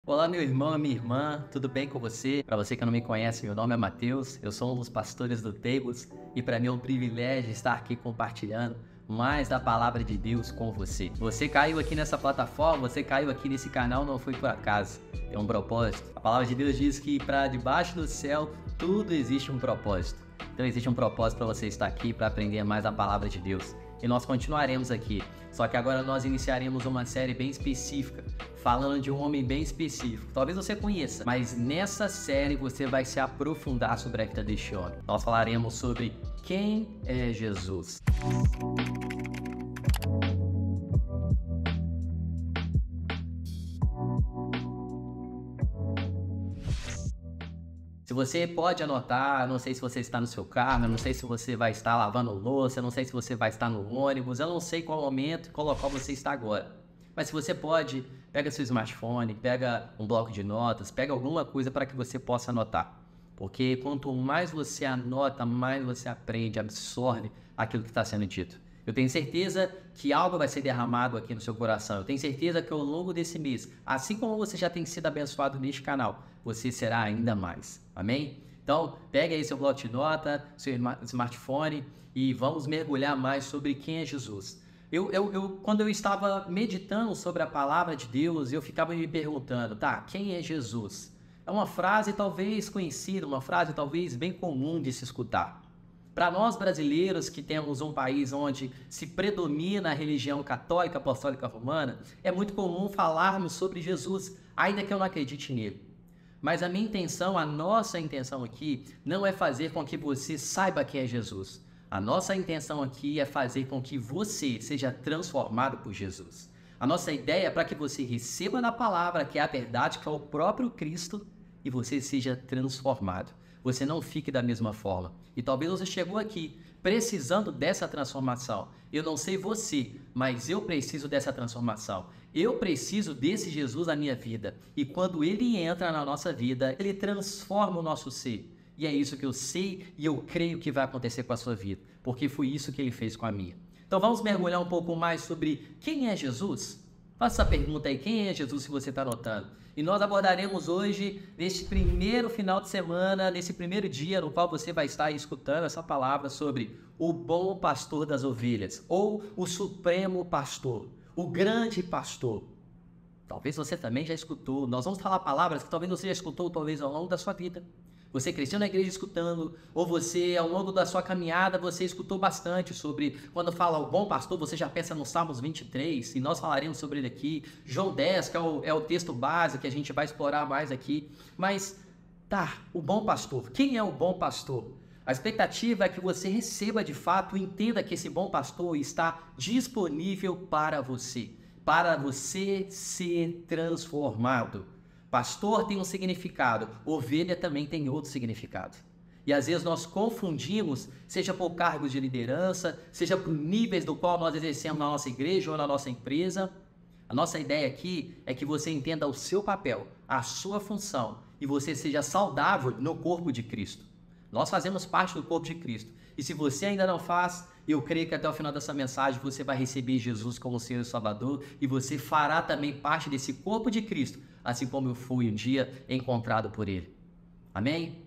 Olá, meu irmão e minha irmã, tudo bem com você? Para você que não me conhece, meu nome é Matheus, eu sou um dos pastores do Tables e para mim é um privilégio estar aqui compartilhando mais da palavra de Deus com você. Você caiu aqui nessa plataforma, você caiu aqui nesse canal, não foi por acaso, tem um propósito. A palavra de Deus diz que para debaixo do céu tudo existe um propósito. Então existe um propósito para você estar aqui para aprender mais a palavra de Deus. E nós continuaremos aqui, só que agora nós iniciaremos uma série bem específica, falando de um homem bem específico. Talvez você conheça, mas nessa série você vai se aprofundar sobre a vida deste homem. Nós falaremos sobre quem é Jesus. Se você pode anotar, não sei se você está no seu carro, eu não sei se você vai estar lavando louça, eu não sei se você vai estar no ônibus, eu não sei qual momento e qual local você está agora. Mas se você pode, pega seu smartphone, pega um bloco de notas, pega alguma coisa para que você possa anotar. Porque quanto mais você anota, mais você aprende, absorve aquilo que está sendo dito. Eu tenho certeza que algo vai ser derramado aqui no seu coração. Eu tenho certeza que ao longo desse mês, assim como você já tem sido abençoado neste canal, você será ainda mais. Amém? Então, pegue aí seu bloco de nota, seu smartphone e vamos mergulhar mais sobre quem é Jesus. Quando eu estava meditando sobre a palavra de Deus, eu ficava me perguntando, tá, quem é Jesus? É uma frase talvez conhecida, uma frase talvez bem comum de se escutar. Para nós brasileiros que temos um país onde se predomina a religião católica apostólica romana, é muito comum falarmos sobre Jesus, ainda que eu não acredite nele. Mas a minha intenção, a nossa intenção aqui, não é fazer com que você saiba quem é Jesus. A nossa intenção aqui é fazer com que você seja transformado por Jesus. A nossa ideia é para que você receba na palavra, que é a verdade, que é o próprio Cristo, e você seja transformado. Você não fique da mesma forma. E talvez você chegou aqui precisando dessa transformação. Eu não sei você, mas eu preciso dessa transformação. Eu preciso desse Jesus na minha vida. E quando ele entra na nossa vida, ele transforma o nosso ser. E é isso que eu sei e eu creio que vai acontecer com a sua vida. Porque foi isso que ele fez com a minha. Então vamos mergulhar um pouco mais sobre quem é Jesus? Faça essa pergunta aí, quem é Jesus, se você está anotando? E nós abordaremos hoje, neste primeiro final de semana, nesse primeiro dia no qual você vai estar escutando essa palavra sobre o bom pastor das ovelhas, ou o supremo pastor, o grande pastor. Talvez você também já escutou, nós vamos falar palavras que talvez você já escutou, talvez ao longo da sua vida. Você cresceu na igreja escutando, ou você, ao longo da sua caminhada, você escutou bastante sobre, quando fala o bom pastor, você já pensa no Salmos 23, e nós falaremos sobre ele aqui, João 10, que é o texto base que a gente vai explorar mais aqui. Mas, tá, o bom pastor, quem é o bom pastor? A expectativa é que você receba de fato e entenda que esse bom pastor está disponível para você ser transformado. Pastor tem um significado, ovelha também tem outro significado. E às vezes nós confundimos, seja por cargos de liderança, seja por níveis do qual nós exercemos na nossa igreja ou na nossa empresa. A nossa ideia aqui é que você entenda o seu papel, a sua função, e você seja saudável no corpo de Cristo. Nós fazemos parte do corpo de Cristo. E se você ainda não faz, eu creio que até o final dessa mensagem você vai receber Jesus como Senhor e Salvador e você fará também parte desse corpo de Cristo, assim como eu fui um dia encontrado por Ele. Amém?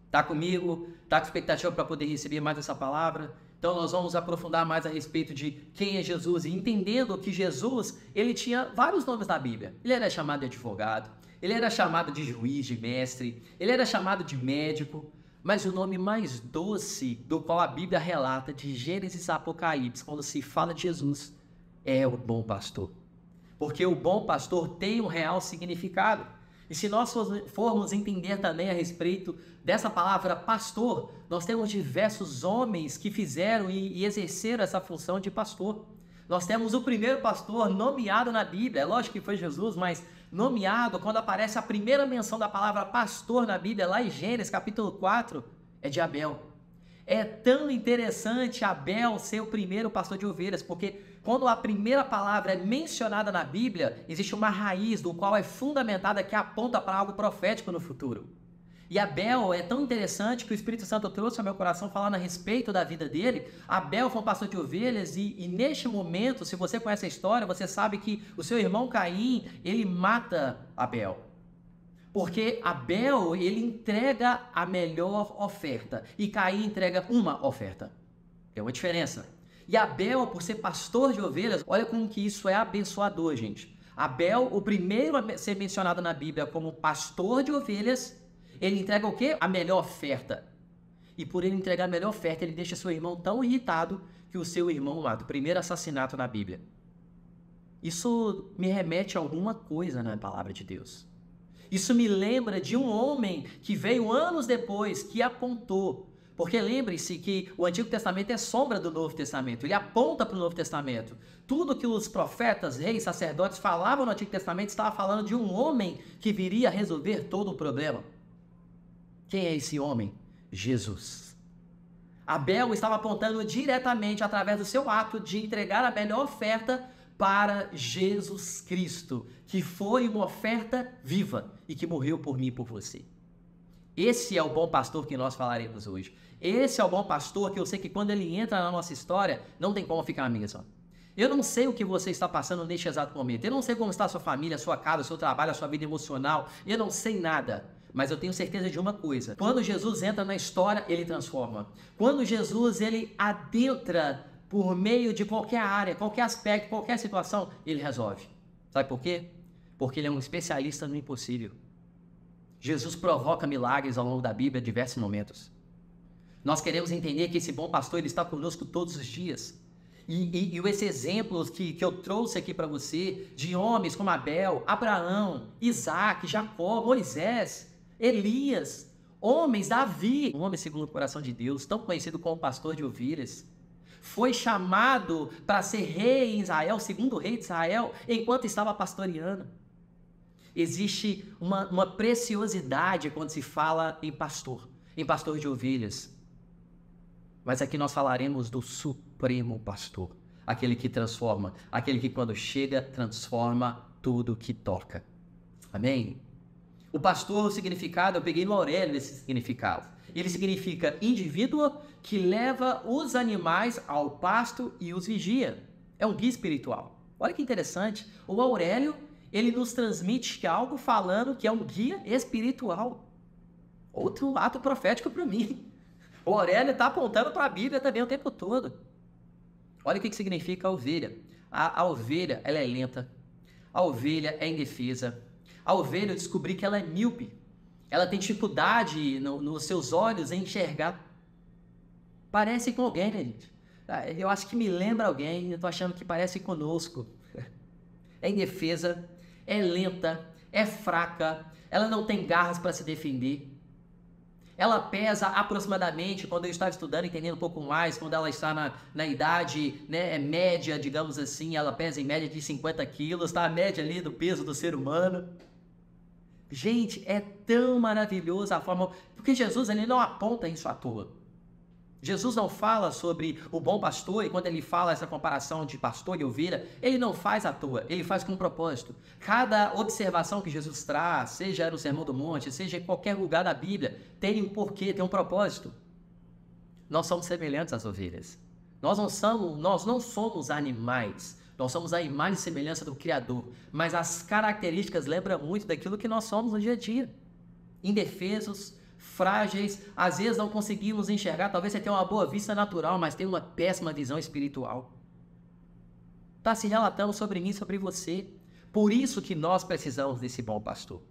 Tá comigo? Tá com expectativa para poder receber mais essa palavra? Então nós vamos aprofundar mais a respeito de quem é Jesus e entendendo que Jesus, ele tinha vários nomes na Bíblia. Ele era chamado de advogado, ele era chamado de juiz, de mestre, ele era chamado de médico. Mas o nome mais doce do qual a Bíblia relata, de Gênesis a Apocalipse, quando se fala de Jesus, é o bom pastor. Porque o bom pastor tem um real significado. E se nós formos entender também a respeito dessa palavra pastor, nós temos diversos homens que fizeram e exerceram essa função de pastor. Nós temos o primeiro pastor nomeado na Bíblia, é lógico que foi Jesus, mas nomeado, quando aparece a primeira menção da palavra pastor na Bíblia, lá em Gênesis capítulo 4, é de Abel. É tão interessante Abel ser o primeiro pastor de ovelhas, porque quando a primeira palavra é mencionada na Bíblia, existe uma raiz do qual é fundamentada que aponta para algo profético no futuro. E Abel é tão interessante que o Espírito Santo trouxe ao meu coração falando a respeito da vida dele. Abel foi um pastor de ovelhas e neste momento, se você conhece a história, você sabe que o seu irmão Caim, ele mata Abel. Porque Abel, ele entrega a melhor oferta e Caim entrega uma oferta. Tem uma diferença. E Abel, por ser pastor de ovelhas, olha como que isso é abençoador, gente. Abel, o primeiro a ser mencionado na Bíblia como pastor de ovelhas, ele entrega o quê? A melhor oferta. E por ele entregar a melhor oferta, ele deixa seu irmão tão irritado que o seu irmão mata. O primeiro assassinato na Bíblia. Isso me remete a alguma coisa na palavra de Deus. Isso me lembra de um homem que veio anos depois, que apontou. Porque lembre-se que o Antigo Testamento é sombra do Novo Testamento. Ele aponta para o Novo Testamento. Tudo que os profetas, reis, sacerdotes falavam no Antigo Testamento estava falando de um homem que viria a resolver todo o problema. Quem é esse homem? Jesus. Abel estava apontando diretamente através do seu ato de entregar a melhor oferta para Jesus Cristo, que foi uma oferta viva e que morreu por mim e por você. Esse é o bom pastor que nós falaremos hoje. Esse é o bom pastor que eu sei que quando ele entra na nossa história, não tem como ficar a mesma. Eu não sei o que você está passando neste exato momento. Eu não sei como está a sua família, a sua casa, o seu trabalho, a sua vida emocional. Eu não sei nada. Mas eu tenho certeza de uma coisa. Quando Jesus entra na história, ele transforma. Quando Jesus ele adentra por meio de qualquer área, qualquer aspecto, qualquer situação, ele resolve. Sabe por quê? Porque ele é um especialista no impossível. Jesus provoca milagres ao longo da Bíblia em diversos momentos. Nós queremos entender que esse bom pastor ele está conosco todos os dias. E esses exemplos que eu trouxe aqui para você, de homens como Abel, Abraão, Isaac, Jacó, Moisés, Elias, homens, Davi, um homem segundo o coração de Deus, tão conhecido como pastor de ovelhas, foi chamado para ser rei em Israel, segundo rei de Israel, enquanto estava pastoreando. Existe uma preciosidade quando se fala em pastor de ovelhas. Mas aqui nós falaremos do supremo pastor, aquele que transforma, aquele que quando chega transforma tudo que toca. Amém? O pastor, o significado, eu peguei no Aurélio esse significado. Ele significa indivíduo que leva os animais ao pasto e os vigia. É um guia espiritual. Olha que interessante. O Aurélio, ele nos transmite algo falando que é um guia espiritual. Outro ato profético para mim. O Aurélio está apontando para a Bíblia também o tempo todo. Olha o que significa a ovelha. A ovelha, ela é lenta. A ovelha é indefesa. A ovelha, eu descobri que ela é míope. Ela tem dificuldade nos seus olhos em enxergar. Parece com alguém, né, gente? Eu acho que me lembra alguém. Eu estou achando que parece conosco. É indefesa, é lenta, é fraca. Ela não tem garras para se defender. Ela pesa aproximadamente, quando eu estava estudando, entendendo um pouco mais, quando ela está na idade média, digamos assim, ela pesa em média de 50 quilos, tá? A média ali do peso do ser humano. Gente, é tão maravilhosa a forma... Porque Jesus ele não aponta isso à toa. Jesus não fala sobre o bom pastor, e quando ele fala essa comparação de pastor e ovelha, ele não faz à toa, ele faz com um propósito. Cada observação que Jesus traz, seja no Sermão do Monte, seja em qualquer lugar da Bíblia, tem um porquê, tem um propósito. Nós somos semelhantes às ovelhas. Nós não somos animais, nós somos a imagem e semelhança do Criador, mas as características lembram muito daquilo que nós somos no dia a dia. Indefesos, frágeis, às vezes não conseguimos enxergar, talvez você tenha uma boa vista natural, mas tem uma péssima visão espiritual. Está se relatando sobre mim, sobre você. Por isso que nós precisamos desse bom pastor.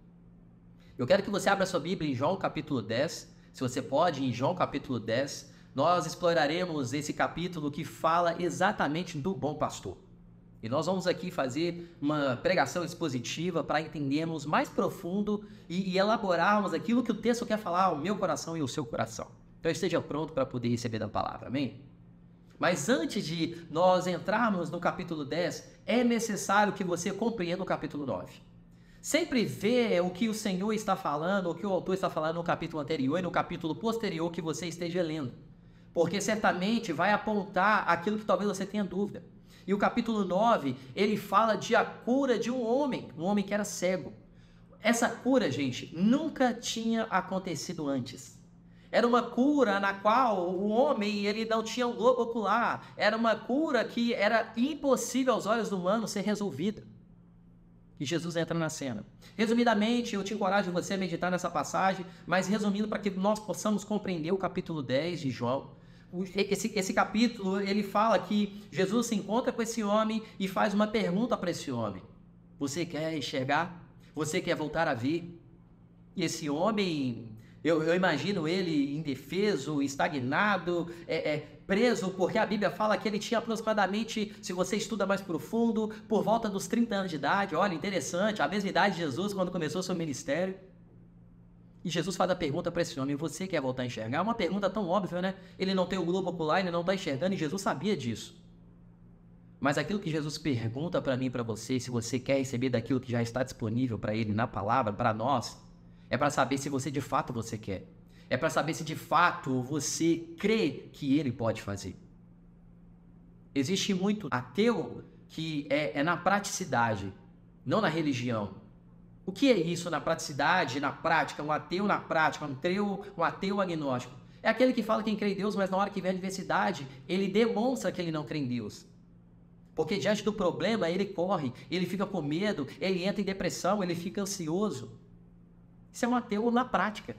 Eu quero que você abra sua Bíblia em João capítulo 10, se você pode, em João capítulo 10, nós exploraremos esse capítulo que fala exatamente do bom pastor. E nós vamos aqui fazer uma pregação expositiva para entendermos mais profundo e elaborarmos aquilo que o texto quer falar ao meu coração e ao seu coração. Então esteja pronto para poder receber a palavra, amém? Mas antes de nós entrarmos no capítulo 10, é necessário que você compreenda o capítulo 9. Sempre vê o que o Senhor está falando, o que o autor está falando no capítulo anterior e no capítulo posterior que você esteja lendo. Porque certamente vai apontar aquilo que talvez você tenha dúvida. E o capítulo 9, ele fala de a cura de um homem que era cego. Essa cura, gente, nunca tinha acontecido antes. Era uma cura na qual o homem ele não tinha um globo ocular. Era uma cura que era impossível aos olhos do humano ser resolvida. E Jesus entra na cena. Resumidamente, eu te encorajo você a meditar nessa passagem, mas resumindo para que nós possamos compreender o capítulo 10 de João. Esse capítulo, ele fala que Jesus se encontra com esse homem e faz uma pergunta para esse homem. Você quer enxergar? Você quer voltar a ver? E esse homem, eu imagino ele indefeso, estagnado, preso, porque a Bíblia fala que ele tinha aproximadamente, se você estuda mais profundo, por volta dos 30 anos de idade. Olha, interessante, a mesma idade de Jesus quando começou seu ministério. E Jesus faz a pergunta para esse homem, você quer voltar a enxergar? É uma pergunta tão óbvia, né? Ele não tem o globo ocular, ele não está enxergando, e Jesus sabia disso. Mas aquilo que Jesus pergunta para mim e para você, se você quer receber daquilo que já está disponível para ele na palavra, para nós, é para saber se você de fato você quer. É para saber se de fato você crê que ele pode fazer. Existe muito ateu que é na praticidade, não na religião. O que é isso na praticidade, na prática? Um ateu na prática, um ateu agnóstico. É aquele que fala que crê em Deus, mas na hora que vem a adversidade, ele demonstra que ele não crê em Deus. Porque diante do problema, ele corre, ele fica com medo, ele entra em depressão, ele fica ansioso. Isso é um ateu na prática.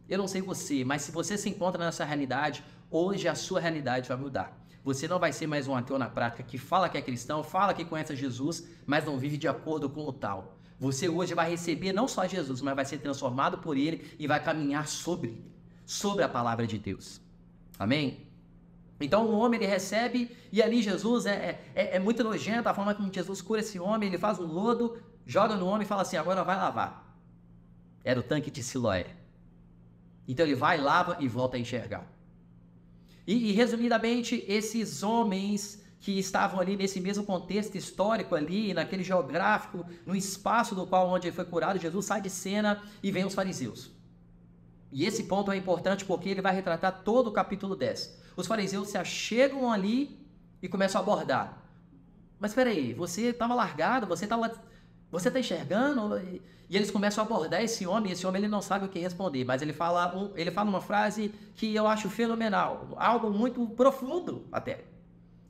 Eu não sei você, mas se você se encontra nessa realidade, hoje a sua realidade vai mudar. Você não vai ser mais um ateu na prática que fala que é cristão, fala que conhece Jesus, mas não vive de acordo com o tal. Você hoje vai receber não só Jesus, mas vai ser transformado por ele e vai caminhar sobre a palavra de Deus. Amém? Então o homem ele recebe e ali Jesus é muito nojento a forma como Jesus cura esse homem, ele faz um lodo, joga no homem e fala assim, agora vai lavar. Era o tanque de Siloé. Então ele vai, lava e volta a enxergar. E resumidamente, esses homens que estavam ali nesse mesmo contexto histórico ali, naquele geográfico, no espaço do qual onde ele foi curado, Jesus sai de cena e vem os fariseus. E esse ponto é importante porque ele vai retratar todo o capítulo 10. Os fariseus se achegam ali e começam a abordar. Mas espera aí, você estava largado, você está enxergando? E eles começam a abordar esse homem ele não sabe o que responder, mas ele fala uma frase que eu acho fenomenal, algo muito profundo até.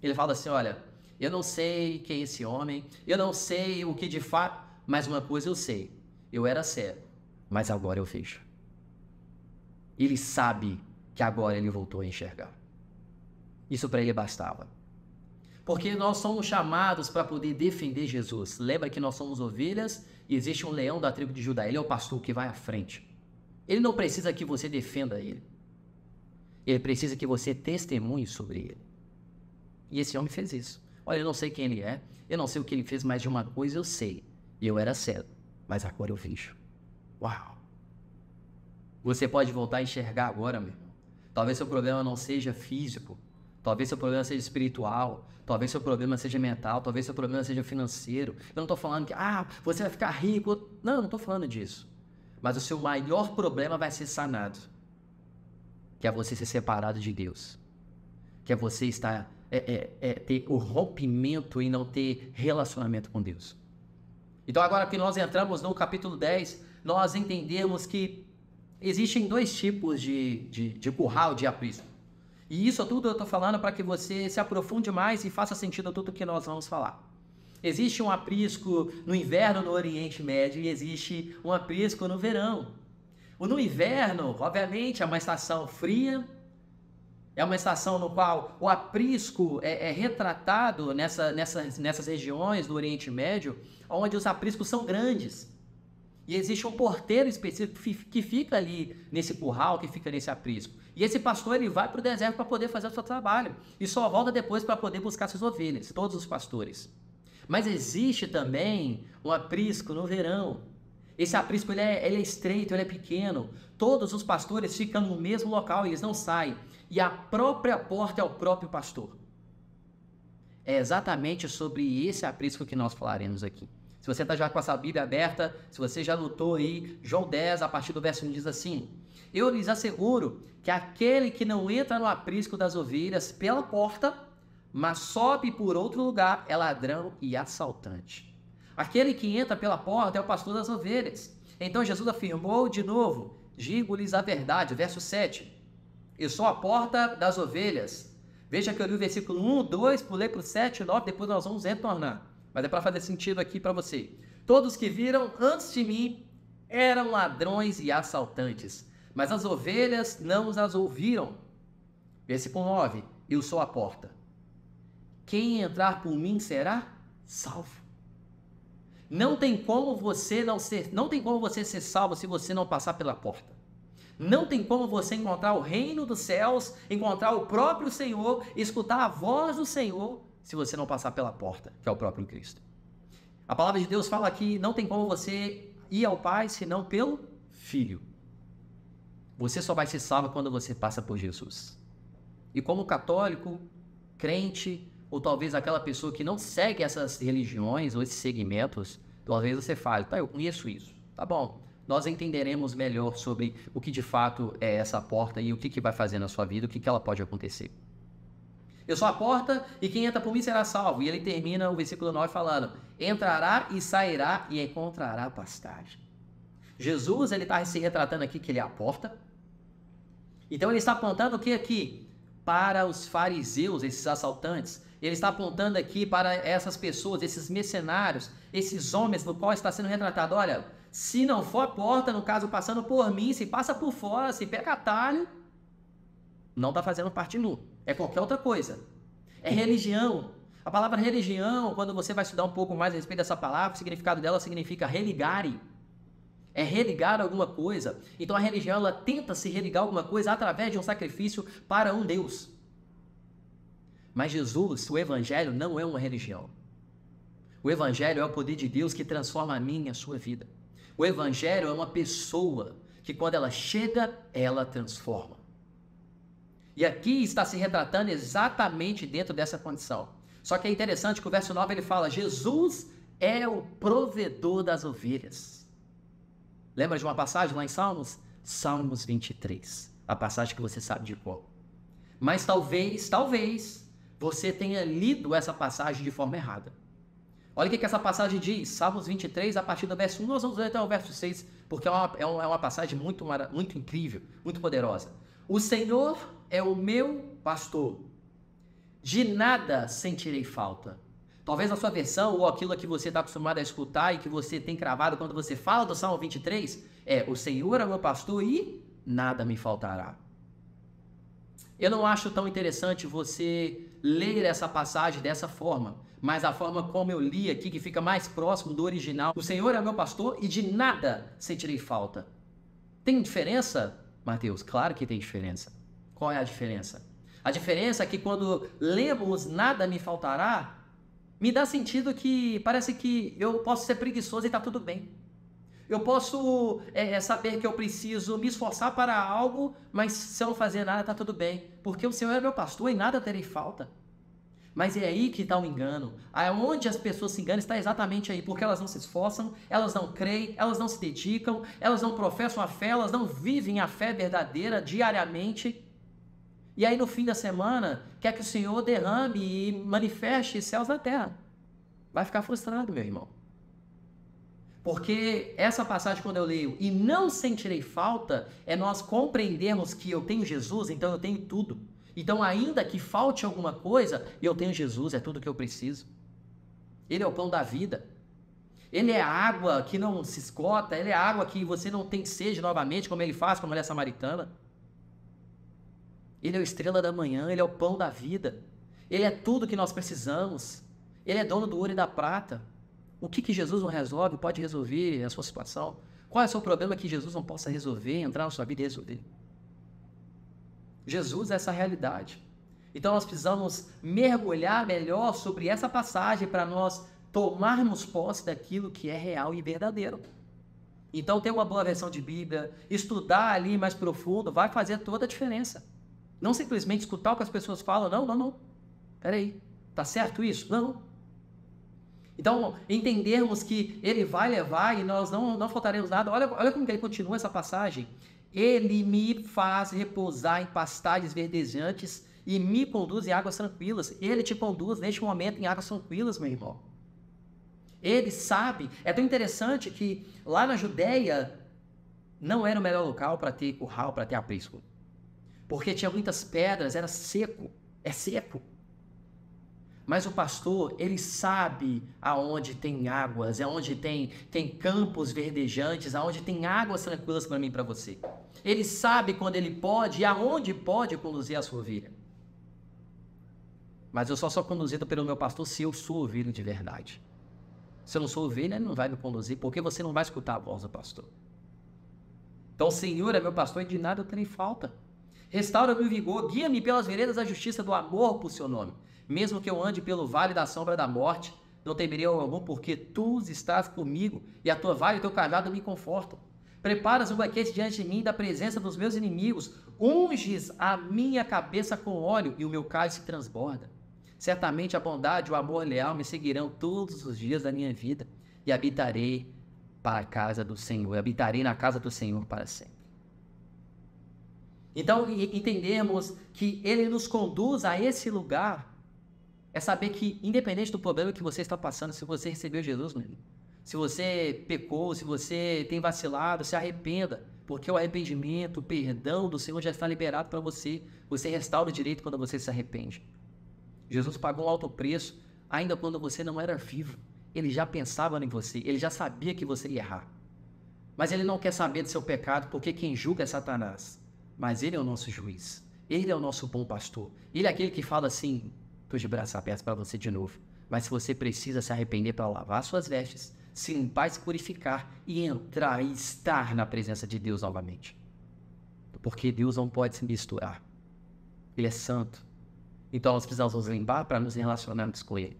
Ele fala assim, olha, eu não sei quem é esse homem, eu não sei o que de fato, mas uma coisa eu sei, eu era cego, mas agora eu vejo. Ele sabe que agora ele voltou a enxergar. Isso para ele bastava. Porque nós somos chamados para poder defender Jesus. Lembra que nós somos ovelhas e existe um leão da tribo de Judá. Ele é o pastor que vai à frente. Ele não precisa que você defenda ele. Ele precisa que você testemunhe sobre ele. E esse homem fez isso. Olha, eu não sei quem ele é, eu não sei o que ele fez, mas de uma coisa eu sei. Eu era cego, mas agora eu vejo. Uau! Você pode voltar a enxergar agora, meu irmão. Talvez seu problema não seja físico, talvez seu problema seja espiritual, talvez seu problema seja mental, talvez seu problema seja financeiro. Eu não estou falando que, você vai ficar rico. Não, eu não estou falando disso. Mas o seu maior problema vai ser sanado. Que é você ser separado de Deus. Que é você estar, ter o rompimento e não ter relacionamento com Deus. Então agora que nós entramos no capítulo 10, nós entendemos que existem dois tipos de curral, de aprisco. E isso tudo eu estou falando para que você se aprofunde mais e faça sentido a tudo que nós vamos falar. Existe um aprisco no inverno no Oriente Médio e existe um aprisco no verão. No inverno, obviamente, é uma estação fria, é uma estação no qual o aprisco é retratado nessas regiões do Oriente Médio, onde os apriscos são grandes. E existe um porteiro específico que fica ali nesse curral, que fica nesse aprisco. E esse pastor ele vai para o deserto para poder fazer o seu trabalho. E só volta depois para poder buscar suas ovelhas, todos os pastores. Mas existe também um aprisco no verão. Esse aprisco ele é estreito, ele é pequeno. Todos os pastores ficam no mesmo local, eles não saem. E a própria porta é o próprio pastor. É exatamente sobre esse aprisco que nós falaremos aqui. Se você está já com essa Bíblia aberta, se você já notou aí, João 10, a partir do verso 1 diz assim: eu lhes asseguro que aquele que não entra no aprisco das ovelhas pela porta, mas sobe por outro lugar, é ladrão e assaltante. Aquele que entra pela porta é o pastor das ovelhas. Então Jesus afirmou de novo: digo-lhes a verdade, verso 7. Eu sou a porta das ovelhas. Veja que eu li o versículo 1, 2, pulei para o 7, 9, depois nós vamos retornar. Mas é para fazer sentido aqui para você. Todos que viram antes de mim eram ladrões e assaltantes, mas as ovelhas não as ouviram. Versículo 9, eu sou a porta. Quem entrar por mim será salvo. Não tem como você ser salvo se você não passar pela porta. Não tem como você encontrar o reino dos céus, encontrar o próprio Senhor, escutar a voz do Senhor, se você não passar pela porta, que é o próprio Cristo. A palavra de Deus fala que não tem como você ir ao Pai senão pelo Filho. Você só vai ser salvo quando você passa por Jesus. E como católico, crente, ou talvez aquela pessoa que não segue essas religiões ou esses segmentos, talvez você fale, tá, eu conheço isso, tá bom, nós entenderemos melhor sobre o que de fato é essa porta e o que vai fazer na sua vida, o que ela pode acontecer. Eu sou a porta e quem entra por mim será salvo. E ele termina o versículo 9 falando, entrará e sairá e encontrará pastagem. Jesus, ele está se retratando aqui que ele é a porta. Então ele está apontando o que aqui? Para os fariseus, esses assaltantes. Ele está apontando aqui para essas pessoas, esses mercenários, esses homens no qual está sendo retratado. Olha, se não for a porta, no caso passando por mim, se passa por fora, se pega atalho, não está fazendo parte nu. É qualquer outra coisa. É religião. A palavra religião, quando você vai estudar um pouco mais a respeito dessa palavra, o significado dela significa religare. É religar alguma coisa. Então a religião, ela tenta se religar a alguma coisa através de um sacrifício para um Deus. Mas Jesus, o Evangelho, não é uma religião. O Evangelho é o poder de Deus que transforma a minha e a sua vida. O Evangelho é uma pessoa que quando ela chega, ela transforma. E aqui está se retratando exatamente dentro dessa condição. Só que é interessante que o verso 9 ele fala, Jesus é o provedor das ovelhas. Lembra de uma passagem lá em Salmos? Salmos 23, a passagem que você sabe de qual. Mas talvez você tenha lido essa passagem de forma errada. Olha o que essa passagem diz, Salmos 23, a partir do verso 1, nós vamos ler até o verso 6, porque é uma passagem muito incrível, muito poderosa. O Senhor é o meu pastor, de nada sentirei falta. Talvez a sua versão, ou aquilo que você está acostumado a escutar e que você tem cravado quando você fala do Salmo 23, o Senhor é o meu pastor e nada me faltará. Eu não acho tão interessante você ler essa passagem dessa forma, mas a forma como eu li aqui, que fica mais próximo do original. O Senhor é meu pastor e de nada sentirei falta. Tem diferença, Mateus? Claro que tem diferença. Qual é a diferença? A diferença é que quando lemos nada me faltará, me dá sentido que parece que eu posso ser preguiçoso e está tudo bem. Eu posso saber que eu preciso me esforçar para algo, mas se eu não fazer nada, está tudo bem. Porque o Senhor é meu pastor e nada terei falta. Mas é aí que está o engano. Aonde as pessoas se enganam está exatamente aí. Porque elas não se esforçam, elas não creem, elas não se dedicam, elas não professam a fé, elas não vivem a fé verdadeira diariamente. E aí no fim da semana, quer que o Senhor derrame e manifeste céus na terra. Vai ficar frustrado, meu irmão. Porque essa passagem, quando eu leio, e não sentirei falta, é nós compreendermos que eu tenho Jesus, então eu tenho tudo. Então, ainda que falte alguma coisa, eu tenho Jesus, é tudo que eu preciso. Ele é o pão da vida. Ele é a água que não se esgota, ele é a água que você não tem sede novamente, como ele faz com a mulher samaritana. Ele é a estrela da manhã, ele é o pão da vida. Ele é tudo que nós precisamos. Ele é dono do ouro e da prata. O que Jesus não resolve, pode resolver a sua situação. Qual é o seu problema que Jesus não possa resolver, entrar na sua vida e resolver? Jesus é essa realidade. Então nós precisamos mergulhar melhor sobre essa passagem para nós tomarmos posse daquilo que é real e verdadeiro. Então ter uma boa versão de Bíblia, estudar ali mais profundo, vai fazer toda a diferença. Não simplesmente escutar o que as pessoas falam, não. Peraí, tá certo isso? Não. Então, entendermos que ele vai levar e nós não faltaremos nada. Olha como que ele continua essa passagem. Ele me faz repousar em pastagens verdejantes e me conduz em águas tranquilas. Ele te conduz neste momento em águas tranquilas, meu irmão. Ele sabe. É tão interessante que lá na Judéia não era o melhor local para ter curral, para ter aprisco. Porque tinha muitas pedras, era seco. É seco. Mas o pastor, ele sabe aonde tem águas, aonde tem campos verdejantes, aonde tem águas tranquilas para mim e para você. Ele sabe quando ele pode e aonde pode conduzir a sua ovelha. Mas eu só sou conduzido pelo meu pastor se eu sou ovelha de verdade. Se eu não sou ovelha, ele não vai me conduzir, porque você não vai escutar a voz do pastor. Então, o Senhor é meu pastor e de nada eu terei falta. Restaura-me o vigor, guia-me pelas veredas da justiça, do amor por seu nome. Mesmo que eu ande pelo vale da sombra da morte, não temerei algum, porque tu estás comigo, e a tua vara e o teu cajado me confortam. Preparas um banquete diante de mim da presença dos meus inimigos, unges a minha cabeça com óleo, e o meu cálice transborda. Certamente a bondade e o amor leal me seguirão todos os dias da minha vida, e habitarei para a casa do Senhor, habitarei na casa do Senhor para sempre. Então, entendemos que Ele nos conduz a esse lugar, é saber que, independente do problema que você está passando, se você recebeu Jesus, meu irmão, se você pecou, se você tem vacilado, se arrependa, porque o arrependimento, o perdão do Senhor já está liberado para você. Você restaura o direito quando você se arrepende. Jesus pagou um alto preço, ainda quando você não era vivo. Ele já pensava em você, ele já sabia que você ia errar. Mas ele não quer saber do seu pecado, porque quem julga é Satanás. Mas ele é o nosso juiz, ele é o nosso bom pastor. Ele é aquele que fala assim: estou de braços abertos para você de novo. Mas se você precisa se arrepender para lavar suas vestes, se limpar e se purificar e entrar e estar na presença de Deus novamente. Porque Deus não pode se misturar. Ele é santo. Então nós precisamos nos limpar para nos relacionarmos com Ele.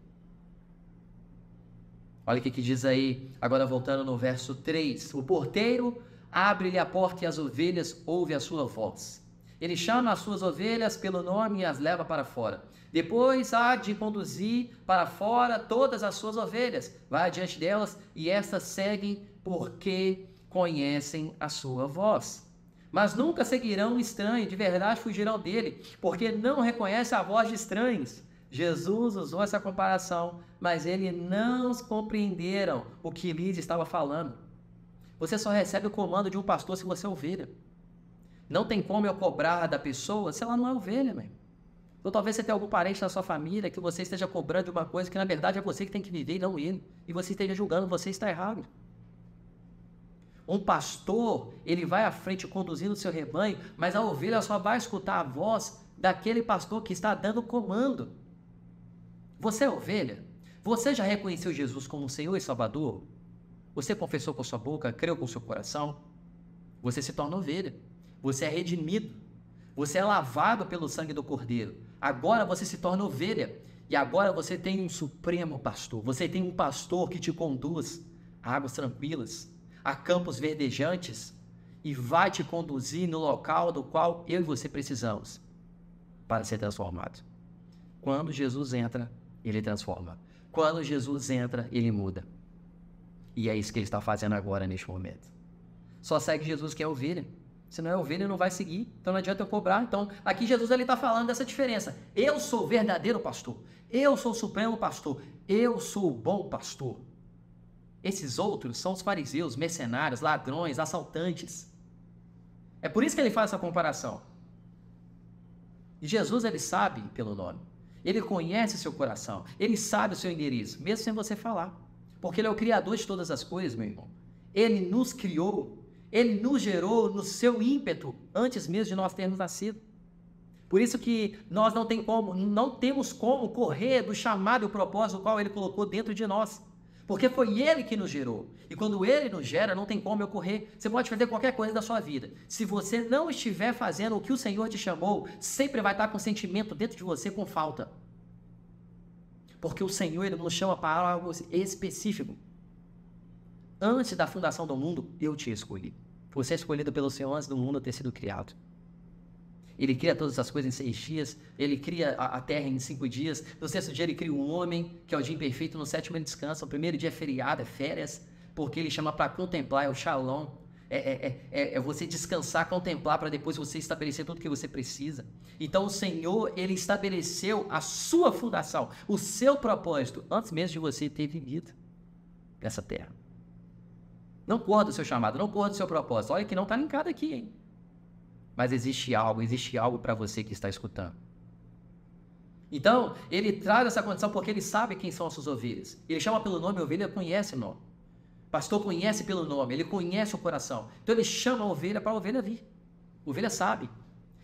Olha o que diz aí, agora voltando no verso 3. O porteiro abre-lhe a porta e as ovelhas ouvem a sua voz. Ele chama as suas ovelhas pelo nome e as leva para fora. Depois há de conduzir para fora todas as suas ovelhas. Vai adiante delas e estas seguem porque conhecem a sua voz. Mas nunca seguirão um estranho, de verdade fugirão dele, porque não reconhecem a voz de estranhos. Jesus usou essa comparação, mas eles não compreenderam o que lhes estava falando. Você só recebe o comando de um pastor se você é ovelha. Não tem como eu cobrar da pessoa se ela não é ovelha, meu. Ou talvez você tenha algum parente na sua família que você esteja cobrando de uma coisa que na verdade é você que tem que viver e não ele. E você esteja julgando, você está errado. Um pastor, ele vai à frente conduzindo o seu rebanho, mas a ovelha só vai escutar a voz daquele pastor que está dando o comando. Você é ovelha? Você já reconheceu Jesus como Senhor e Salvador? Você confessou com sua boca, creu com seu coração? Você se torna ovelha. Você é redimido. Você é lavado pelo sangue do Cordeiro. Agora você se torna ovelha. E agora você tem um supremo pastor. Você tem um pastor que te conduz a águas tranquilas, a campos verdejantes, e vai te conduzir no local do qual eu e você precisamos para ser transformado. Quando Jesus entra, ele transforma. Quando Jesus entra, ele muda. E é isso que ele está fazendo agora, neste momento. Só segue Jesus que é ovelha. Se não é ovelha, não vai seguir. Então não adianta eu cobrar. Então, aqui Jesus está falando dessa diferença. Eu sou o verdadeiro pastor. Eu sou o supremo pastor. Eu sou o bom pastor. Esses outros são os fariseus, mercenários, ladrões, assaltantes. É por isso que ele faz essa comparação. E Jesus, ele sabe pelo nome. Ele conhece seu coração. Ele sabe o seu endereço, mesmo sem você falar. Porque ele é o criador de todas as coisas, meu irmão. Ele nos criou. Ele nos gerou no seu ímpeto, antes mesmo de nós termos nascido. Por isso que nós não temos como correr do chamado e o propósito do qual ele colocou dentro de nós. Porque foi ele que nos gerou. E quando ele nos gera, não tem como eu correr. Você pode fazer qualquer coisa da sua vida. Se você não estiver fazendo o que o Senhor te chamou, sempre vai estar com sentimento dentro de você com falta. Porque o Senhor, ele nos chama para algo específico. Antes da fundação do mundo, eu te escolhi. Você é escolhido pelo Senhor antes do mundo ter sido criado. Ele cria todas as coisas em 6 dias, ele cria a terra em 5 dias, no 6º dia ele cria um homem, que é o dia imperfeito, no 7º ele descansa, o 1º dia é feriado, é férias, porque ele chama para contemplar, é o shalom, é você descansar, contemplar, para depois você estabelecer tudo o que você precisa. Então o Senhor, ele estabeleceu a sua fundação, o seu propósito, antes mesmo de você ter vivido nessa terra. Não corra do seu chamado, não corra do seu propósito. Olha que não está linkado aqui, hein? Mas existe algo para você que está escutando. Então, ele traz essa condição porque ele sabe quem são as suas ovelhas. Ele chama pelo nome, a ovelha conhece o nome. O pastor conhece pelo nome, ele conhece o coração. Então, ele chama a ovelha para a ovelha vir. A ovelha sabe.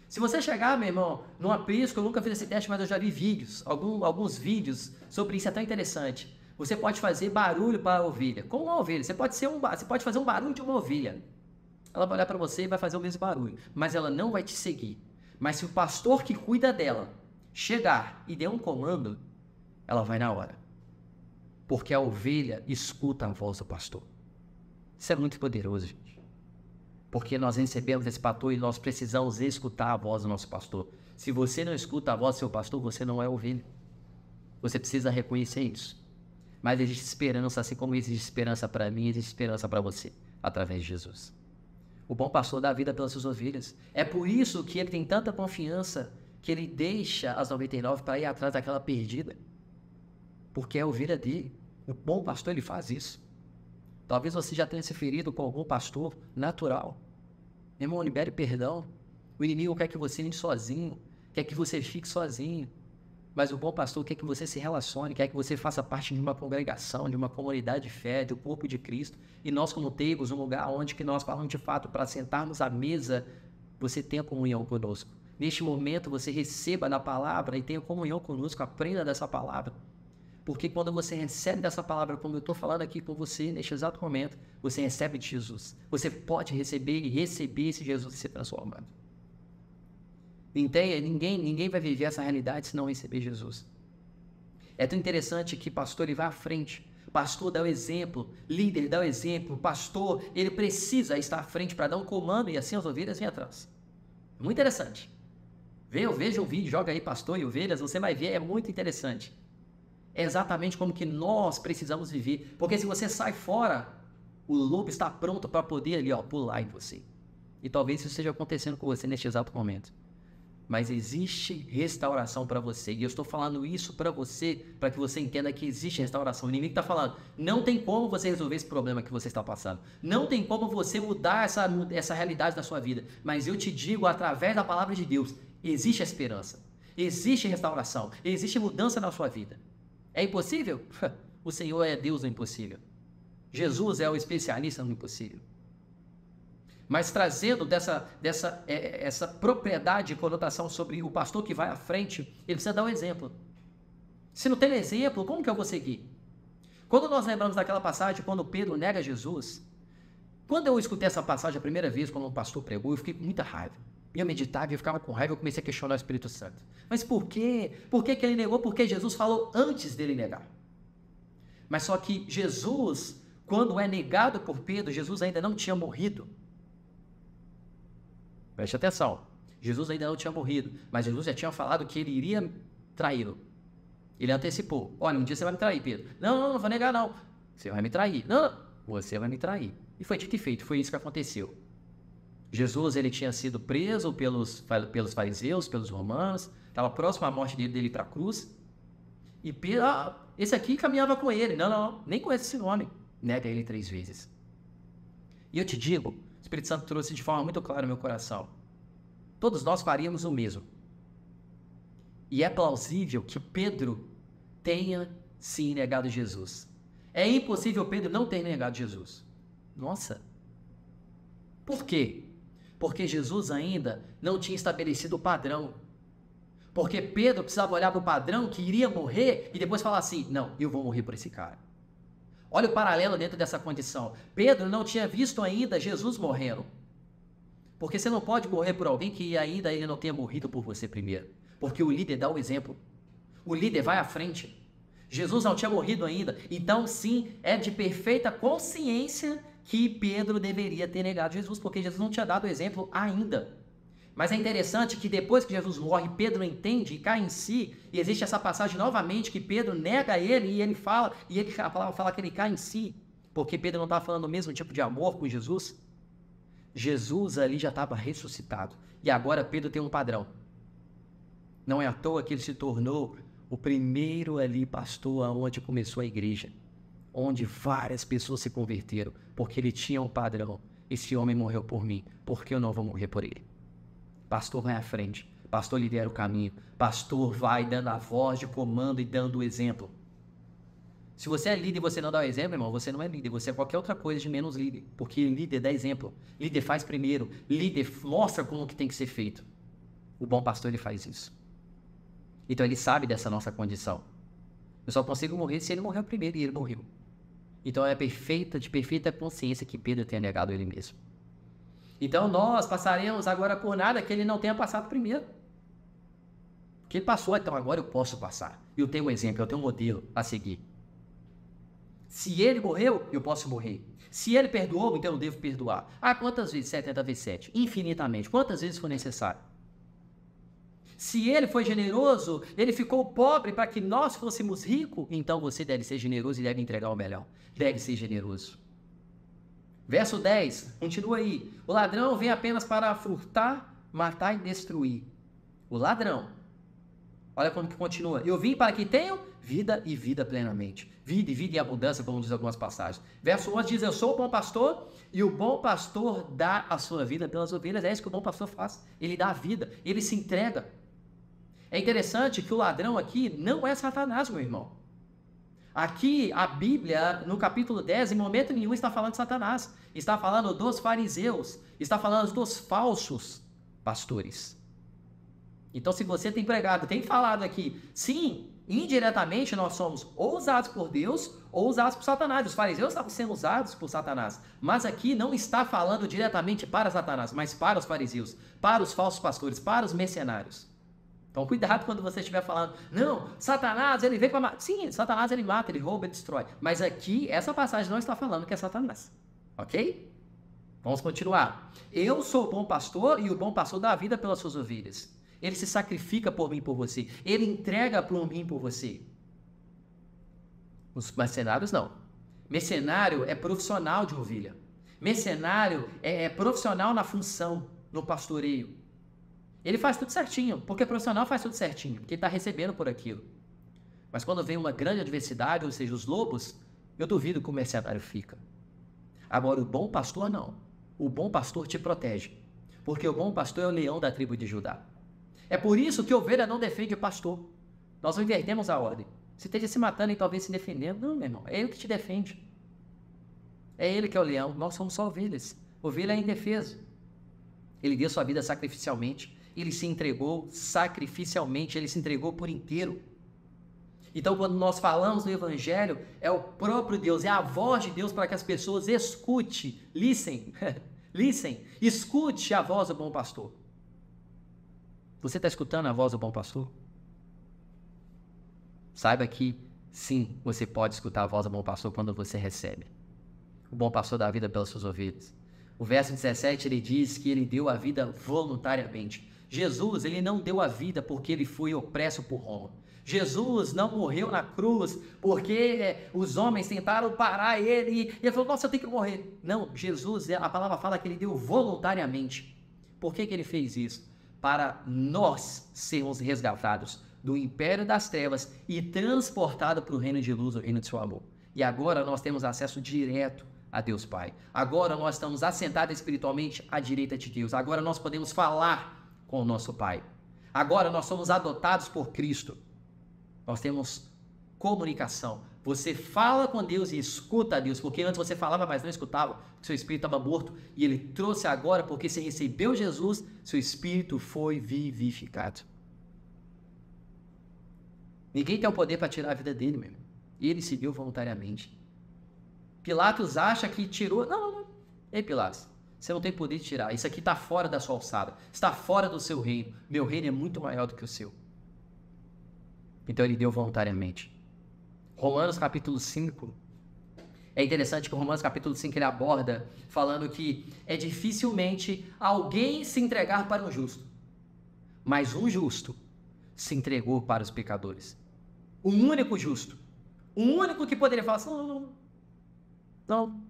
Se você chegar, meu irmão, num aprisco, eu nunca fiz esse teste, mas eu já vi vídeos, alguns vídeos sobre isso, é tão interessante. Você pode fazer barulho para a ovelha. Como uma ovelha, você pode fazer um barulho de uma ovelha. Ela vai olhar para você e vai fazer o mesmo barulho, mas ela não vai te seguir. Mas se o pastor que cuida dela chegar e der um comando, ela vai na hora. Porque a ovelha escuta a voz do pastor. Isso é muito poderoso, gente. Porque nós recebemos esse pastor e nós precisamos escutar a voz do nosso pastor. Se você não escuta a voz do seu pastor, você não é ovelha. Você precisa reconhecer isso. Mas existe esperança, assim como existe esperança para mim, existe esperança para você, através de Jesus. O bom pastor dá vida pelas suas ovelhas. É por isso que ele tem tanta confiança que ele deixa as 99 para ir atrás daquela perdida. Porque é a ovelha dele. O bom pastor, ele faz isso. Talvez você já tenha se ferido com algum pastor natural. Meu irmão, libere perdão. O inimigo quer que você ande sozinho, quer que você fique sozinho. Mas o bom pastor quer que você se relacione, quer que você faça parte de uma congregação, de uma comunidade de fé, do corpo de Cristo. E nós, como temos um lugar onde que nós falamos de fato para sentarmos à mesa, você tenha comunhão conosco. Neste momento, você receba na palavra e tenha comunhão conosco, aprenda dessa palavra. Porque quando você recebe dessa palavra, como eu estou falando aqui com você, neste exato momento, você recebe de Jesus. Você pode receber e receber esse Jesus se transformando. Entende? Ninguém vai viver essa realidade se não receber Jesus. É tão interessante que pastor ele vai à frente. Pastor dá o exemplo, líder dá o exemplo, pastor ele precisa estar à frente para dar um comando e assim as ovelhas vêm atrás. Muito interessante. Veja o vídeo, joga aí pastor e ovelhas, você vai ver, é muito interessante. É exatamente como que nós precisamos viver. Porque se você sai fora, o lobo está pronto para poder ali, pular em você. E talvez isso esteja acontecendo com você neste exato momento. Mas existe restauração para você. E eu estou falando isso para você, para que você entenda que existe restauração. O inimigo está falando, não tem como você resolver esse problema que você está passando. Não tem como você mudar essa realidade da sua vida. Mas eu te digo, através da palavra de Deus, existe esperança. Existe restauração. Existe mudança na sua vida. É impossível? O Senhor é Deus do impossível. Jesus é o especialista no impossível. Mas trazendo essa propriedade e conotação sobre o pastor que vai à frente, ele precisa dar um exemplo. Se não tem exemplo, como que eu vou seguir? Quando nós lembramos daquela passagem, quando Pedro nega Jesus, quando eu escutei essa passagem a primeira vez, quando um pastor pregou, eu fiquei com muita raiva. Eu meditava, eu ficava com raiva, eu comecei a questionar o Espírito Santo. Mas por quê? Por que ele negou? Porque Jesus falou antes dele negar. Mas só que Jesus, quando é negado por Pedro, Jesus ainda não tinha morrido. Preste atenção, Jesus ainda não tinha morrido, mas Jesus já tinha falado que ele iria traí-lo. Ele antecipou, olha, um dia você vai me trair, Pedro. Não vou negar não, você vai me trair. Não, você vai me trair. E foi dito e feito, foi isso que aconteceu. Jesus, ele tinha sido preso pelos fariseus, pelos romanos, estava próximo à morte dele para a cruz. E Pedro, esse aqui caminhava com ele. Não, nem conhece esse nome. Nega ele 3 vezes. E eu te digo, o Espírito Santo trouxe de forma muito clara no meu coração. Todos nós faríamos o mesmo. E é plausível que Pedro tenha sim negado Jesus. É impossível Pedro não ter negado Jesus. Nossa. Por quê? Porque Jesus ainda não tinha estabelecido o padrão. Porque Pedro precisava olhar para o padrão que iria morrer e depois falar assim, não, eu vou morrer por esse cara. Olha o paralelo dentro dessa condição. Pedro não tinha visto ainda Jesus morrendo. Porque você não pode morrer por alguém que ainda ele não tenha morrido por você primeiro. Porque o líder dá o exemplo. O líder vai à frente. Jesus não tinha morrido ainda. Então, sim, é de perfeita consciência que Pedro deveria ter negado Jesus, porque Jesus não tinha dado o exemplo ainda. Mas é interessante que depois que Jesus morre, Pedro entende e cai em si, e existe essa passagem novamente que Pedro nega ele e ele fala, a palavra fala que ele cai em si, porque Pedro não estava falando o mesmo tipo de amor com Jesus. Jesus ali já estava ressuscitado, e agora Pedro tem um padrão. Não é à toa que ele se tornou o primeiro ali pastor aonde começou a igreja, onde várias pessoas se converteram, porque ele tinha um padrão. Esse homem morreu por mim, porque eu não vou morrer por ele? Pastor vai à frente. pastor lidera o caminho, pastor vai dando a voz de comando e dando o exemplo. Se você é líder e você não dá o exemplo, irmão, você não é líder, você é qualquer outra coisa de menos líder, porque líder dá exemplo, líder faz primeiro, líder mostra como que tem que ser feito. O bom pastor, ele faz isso. Então ele sabe dessa nossa condição. Eu só consigo morrer se ele morreu primeiro, e ele morreu. Então é de perfeita consciência que Pedro tenha negado ele mesmo. Então nós passaremos agora por nada que ele não tenha passado primeiro. Porque ele passou, então agora eu posso passar. E eu tenho um exemplo, eu tenho um modelo a seguir. Se ele morreu, eu posso morrer. Se ele perdoou, então eu devo perdoar. Ah, quantas vezes? 70 vezes 7. Infinitamente. Quantas vezes for necessário? Se ele foi generoso, ele ficou pobre para que nós fôssemos ricos, então você deve ser generoso e deve entregar o melhor. Deve ser generoso. Verso 10, continua aí. O ladrão vem apenas para furtar, matar e destruir. O ladrão. Olha como que continua. Eu vim para que tenham vida e vida plenamente. Vida e vida em abundância, como diz algumas passagens. Verso 11 diz, eu sou o bom pastor e o bom pastor dá a sua vida pelas ovelhas. É isso que o bom pastor faz. Ele dá a vida, ele se entrega. É interessante que o ladrão aqui não é Satanás, meu irmão. Aqui, a Bíblia, no capítulo 10, em momento nenhum está falando de Satanás. Está falando dos fariseus. Está falando dos falsos pastores. Então, se você tem pregado, tem falado aqui, sim, indiretamente nós somos ou usados por Deus ou usados por Satanás. Os fariseus estavam sendo usados por Satanás. Mas aqui não está falando diretamente para Satanás, mas para os fariseus, para os falsos pastores, para os mercenários. Então, cuidado quando você estiver falando, não, Satanás, ele veio para matar. Sim, Satanás, ele mata, ele rouba, ele destrói. Mas aqui, essa passagem não está falando que é Satanás. Ok? Vamos continuar. Eu sou o bom pastor e o bom pastor dá a vida pelas suas ovelhas. Ele se sacrifica por mim e por você. Ele entrega por mim e por você. Os mercenários, não. Mercenário é profissional de ovelha. Mercenário é profissional na função, no pastoreio. Ele faz tudo certinho, porque o profissional faz tudo certinho, porque ele está recebendo por aquilo. Mas quando vem uma grande adversidade, ou seja, os lobos, eu duvido que o mercenário fica. Agora, o bom pastor não. O bom pastor te protege, porque o bom pastor é o leão da tribo de Judá. É por isso que a ovelha não defende o pastor. Nós invertemos a ordem. Você esteja se matando e talvez se defendendo. Não, meu irmão, é ele que te defende. É ele que é o leão, nós somos só ovelhas. Ovelha é indefeso. Ele deu sua vida sacrificialmente. Ele se entregou sacrificialmente, ele se entregou por inteiro. Então, quando nós falamos do Evangelho, é o próprio Deus, é a voz de Deus para que as pessoas escute, escute a voz do bom pastor. Você está escutando a voz do bom pastor? Saiba que, sim, você pode escutar a voz do bom pastor quando você recebe. O bom pastor dá a vida pelas suas ovelhas. O verso 17, ele diz que ele deu a vida voluntariamente. Jesus, ele não deu a vida porque ele foi opresso por Roma. Jesus não morreu na cruz porque os homens tentaram parar ele e ele falou, nossa, eu tenho que morrer. Não, Jesus, a palavra fala que ele deu voluntariamente. Por que ele fez isso? Para nós sermos resgatados do império das trevas e transportados para o reino de luz, o reino de seu amor. E agora nós temos acesso direto a Deus Pai. Agora nós estamos assentados espiritualmente à direita de Deus. Agora nós podemos falar com o nosso Pai. Agora nós somos adotados por Cristo. Nós temos comunicação. Você fala com Deus e escuta a Deus, porque antes você falava, mas não escutava, porque seu espírito estava morto, e ele trouxe agora, porque você recebeu Jesus, seu espírito foi vivificado. Ninguém tem o poder para tirar a vida dele, meu irmão. Ele se deu voluntariamente. Pilatos acha que tirou. Não. Ei, Pilatos, você não tem poder de tirar. Isso aqui está fora da sua alçada. Está fora do seu reino. Meu reino é muito maior do que o seu. Então ele deu voluntariamente. Romanos capítulo 5. É interessante que o Romanos capítulo 5 ele aborda falando que é dificilmente alguém se entregar para um justo. Mas um justo se entregou para os pecadores. O único justo. O único que poderia falar assim, não.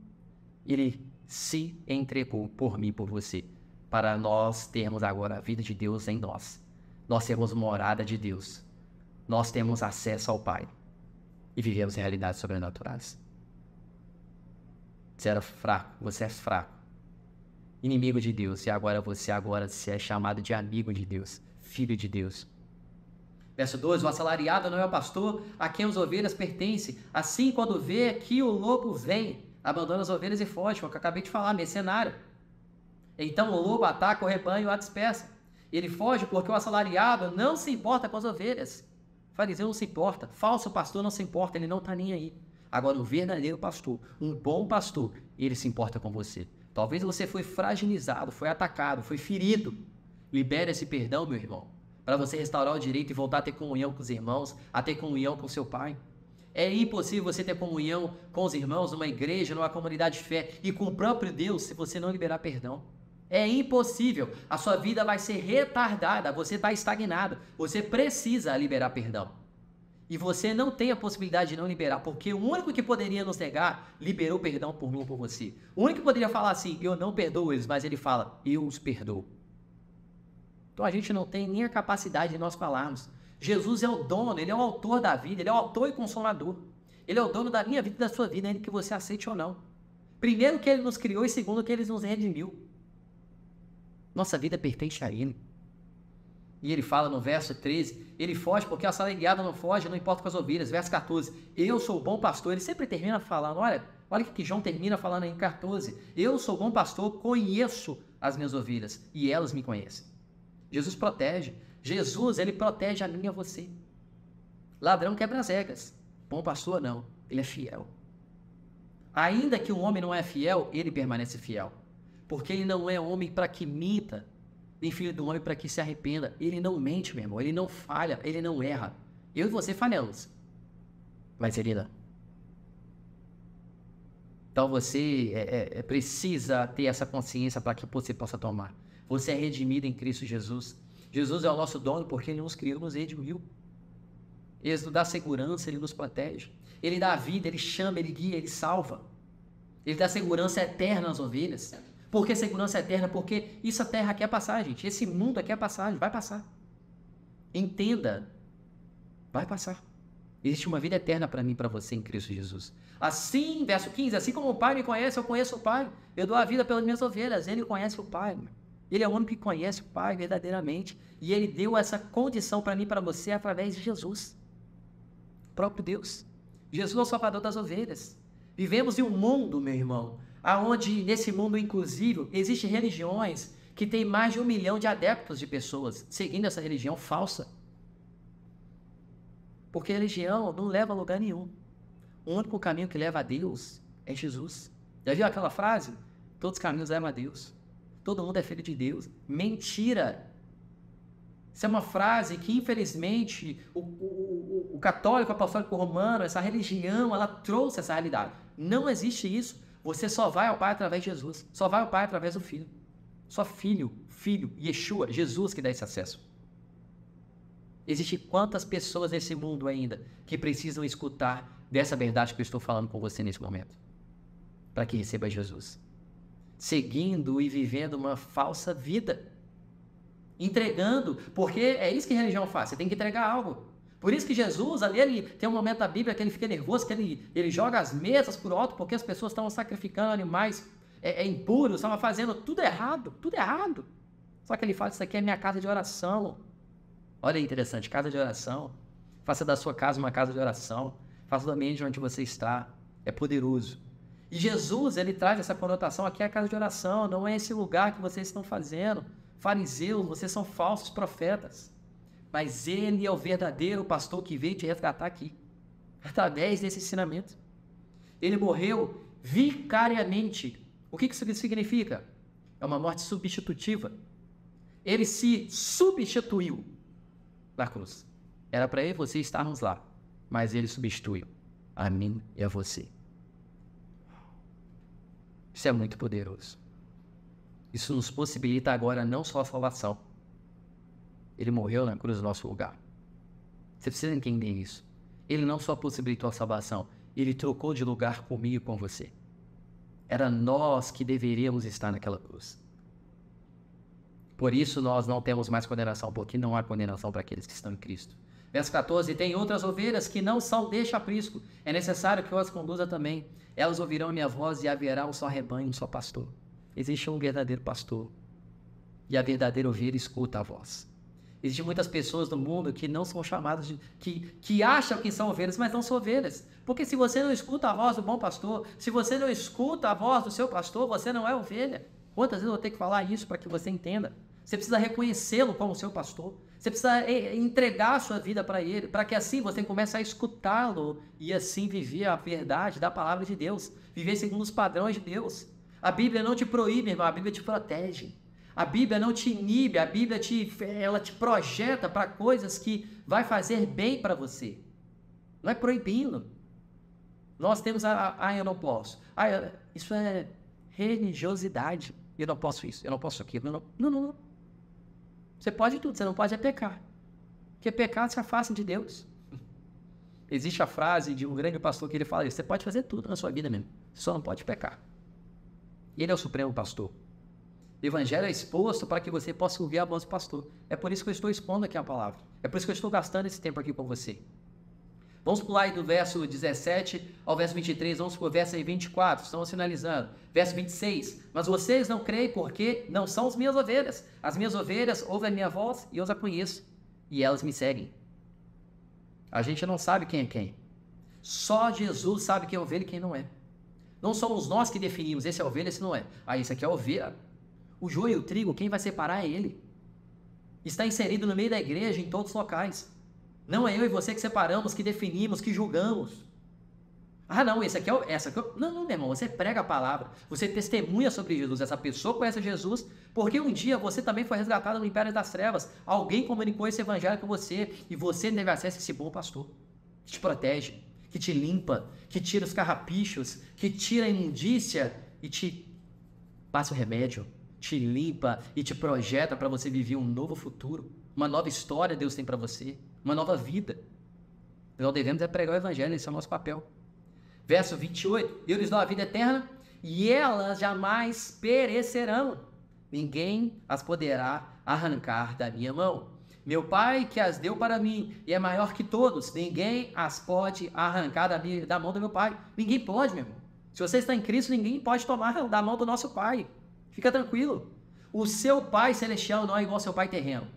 Ele se entregou por mim, por você, para nós termos agora a vida de Deus em nós. Nós temos morada de Deus. Nós temos acesso ao Pai. E vivemos realidades sobrenaturais. Você era fraco, você é fraco. Inimigo de Deus. E agora você se é chamado de amigo de Deus. filho de Deus. Verso 12, o assalariado não é o pastor a quem as ovelhas pertencem. Assim, quando vê que o lobo vem, abandona as ovelhas e foge, foi o que eu acabei de falar, mercenário. Então o lobo ataca o rebanho e a dispersa. Ele foge porque o assalariado não se importa com as ovelhas. O fariseu não se importa, falso pastor não se importa, ele não está nem aí. Agora, o verdadeiro pastor, um bom pastor, ele se importa com você. Talvez você foi fragilizado, foi atacado, foi ferido. Libere esse perdão, meu irmão, para você restaurar o direito e voltar a ter comunhão com os irmãos, a ter comunhão com seu pai. É impossível você ter comunhão com os irmãos numa igreja, numa comunidade de fé e com o próprio Deus se você não liberar perdão. É impossível. A sua vida vai ser retardada, você está estagnado. Você precisa liberar perdão. E você não tem a possibilidade de não liberar, porque o único que poderia nos negar, liberou perdão por mim ou por você. O único que poderia falar assim, eu não perdoo eles, mas ele fala, eu os perdoo. Então a gente não tem nem a capacidade de nós falarmos. Jesus é o dono, ele é o autor da vida, ele é o autor e consolador. Ele é o dono da minha vida e da sua vida, ainda que você aceite ou não. Primeiro que ele nos criou e segundo que ele nos redimiu. Nossa vida pertence a ele. E ele fala no verso 13, ele foge porque o assalariado não foge, não importa com as ovelhas. Verso 14, eu sou o bom pastor. Ele sempre termina falando, olha o que João termina falando aí em 14. Eu sou o bom pastor, conheço as minhas ovelhas e elas me conhecem. Jesus protege. Jesus, ele protege a mim e a você. Ladrão quebra as regras. Bom pastor não, ele é fiel. Ainda que o homem não é fiel, ele permanece fiel. Porque ele não é homem para que minta, nem filho do homem para que se arrependa. Ele não mente, meu irmão, ele não falha, ele não erra. Eu e você falhamos, mas ele não. Então você precisa ter essa consciência para que você possa tomar. Você é redimido em Cristo Jesus. Jesus é o nosso dono porque ele nos criou, nos redimiu. Ele nos dá segurança, ele nos protege. Ele dá a vida, ele chama, ele guia, ele salva. Ele dá segurança eterna às ovelhas. Por que segurança eterna? Porque isso a terra quer passar, gente. Esse mundo aqui é passagem, vai passar. Entenda, vai passar. Existe uma vida eterna para mim e para você em Cristo Jesus. Assim, verso 15, assim como o Pai me conhece, eu conheço o Pai. Eu dou a vida pelas minhas ovelhas. Ele conhece o Pai. Ele é o único que conhece o Pai verdadeiramente. E ele deu essa condição para mim e para você através de Jesus. O próprio Deus. Jesus é o salvador das ovelhas. Vivemos em um mundo, meu irmão, aonde nesse mundo inclusive existem religiões que têm mais de 1 milhão de adeptos de pessoas seguindo essa religião falsa. Porque a religião não leva a lugar nenhum. O único caminho que leva a Deus é Jesus. Já viu aquela frase? Todos os caminhos levam a Deus. Todo mundo é filho de Deus. Mentira! Isso é uma frase que, infelizmente, o católico, o apostólico romano, essa religião, ela trouxe essa realidade. Não existe isso. Você só vai ao Pai através de Jesus. Só vai ao Pai através do Filho. Só Filho, Yeshua, Jesus que dá esse acesso. Existem quantas pessoas nesse mundo ainda que precisam escutar dessa verdade que eu estou falando com você nesse momento? Para que receba Jesus. Seguindo e vivendo uma falsa vida. Entregando, porque é isso que a religião faz. Você tem que entregar algo. Por isso que Jesus, ali, ele tem um momento da Bíblia que ele fica nervoso, que ele joga as mesas por alto, porque as pessoas estavam sacrificando animais impuros, estavam fazendo tudo errado, tudo errado. Só que ele fala, isso aqui é minha casa de oração. Olha aí, interessante, casa de oração. Faça da sua casa uma casa de oração. Faça do ambiente onde você está. É poderoso. E Jesus, ele traz essa conotação, aqui é a casa de oração, não é esse lugar que vocês estão fazendo. Fariseus, vocês são falsos profetas. Mas ele é o verdadeiro pastor que veio te resgatar aqui, através desse ensinamento. Ele morreu vicariamente. O que isso significa? É uma morte substitutiva. Ele se substituiu na cruz. Era para eu e você estarmos lá, mas ele substituiu a mim e a você. Isso é muito poderoso. Isso nos possibilita agora não só a salvação. Ele morreu na cruz no nosso lugar. Você precisa entender isso. Ele não só possibilitou a salvação, ele trocou de lugar comigo e com você. Era nós que deveríamos estar naquela cruz. Por isso nós não temos mais condenação, porque não há condenação para aqueles que estão em Cristo. Verso 14, tem outras ovelhas que não são deste aprisco. É necessário que eu as conduza também. Elas ouvirão a minha voz e haverá um só rebanho, um só pastor. Existe um verdadeiro pastor. E a verdadeira ovelha escuta a voz. Existem muitas pessoas no mundo que não são chamadas que acham que são ovelhas, mas não são ovelhas. Porque se você não escuta a voz do bom pastor, se você não escuta a voz do seu pastor, você não é ovelha. Quantas vezes eu vou ter que falar isso para que você entenda? Você precisa reconhecê-lo como seu pastor. Você precisa entregar a sua vida para ele, para que assim você comece a escutá-lo e assim viver a verdade da palavra de Deus, viver segundo os padrões de Deus. A Bíblia não te proíbe, irmão, a Bíblia te protege. A Bíblia não te inibe, a Bíblia ela te projeta para coisas que vai fazer bem para você. Não é proibindo. Nós temos eu não posso. Isso é religiosidade. Eu não posso isso, eu não posso aquilo. Não. Você pode tudo, você não pode pecar. Porque pecado se afasta de Deus. Existe a frase de um grande pastor que ele fala isso: você pode fazer tudo na sua vida mesmo, você só não pode pecar. E ele é o supremo pastor. O evangelho é exposto para que você possa ouvir a voz do pastor. É por isso que eu estou expondo aqui a palavra. É por isso que eu estou gastando esse tempo aqui com você. Vamos pular aí do verso 17 ao verso 23, vamos para o verso 24, estamos finalizando. Verso 26, mas vocês não creem porque não são as minhas ovelhas. As minhas ovelhas ouvem a minha voz e eu as conheço, e elas me seguem. A gente não sabe quem é quem. Só Jesus sabe quem é ovelha e quem não é. Não somos nós que definimos, esse é ovelha, esse não é. Esse aqui é ovelha. O joio e o trigo, quem vai separar é ele. Está inserido no meio da igreja, em todos os locais. Não é eu e você que separamos, que definimos, que julgamos. Não, essa aqui é Não, meu irmão, você prega a palavra, você testemunha sobre Jesus. Essa pessoa conhece Jesus, porque um dia você também foi resgatado no império das trevas. Alguém comunicou esse evangelho com você, e você teve acesso a esse bom pastor, que te protege, que te limpa, que tira os carrapichos, que tira a imundícia e te passa o remédio, te limpa e te projeta para você viver um novo futuro, uma nova história Deus tem para você, uma nova vida. Nós devemos pregar o evangelho, esse é o nosso papel. Verso 28, eu lhes dou a vida eterna e elas jamais perecerão. Ninguém as poderá arrancar da minha mão. Meu Pai que as deu para mim e é maior que todos, ninguém as pode arrancar da mão do meu Pai. Ninguém pode, meu irmão. Se você está em Cristo, ninguém pode tomar da mão do nosso Pai. Fica tranquilo. O seu Pai celestial não é igual ao seu Pai terreno.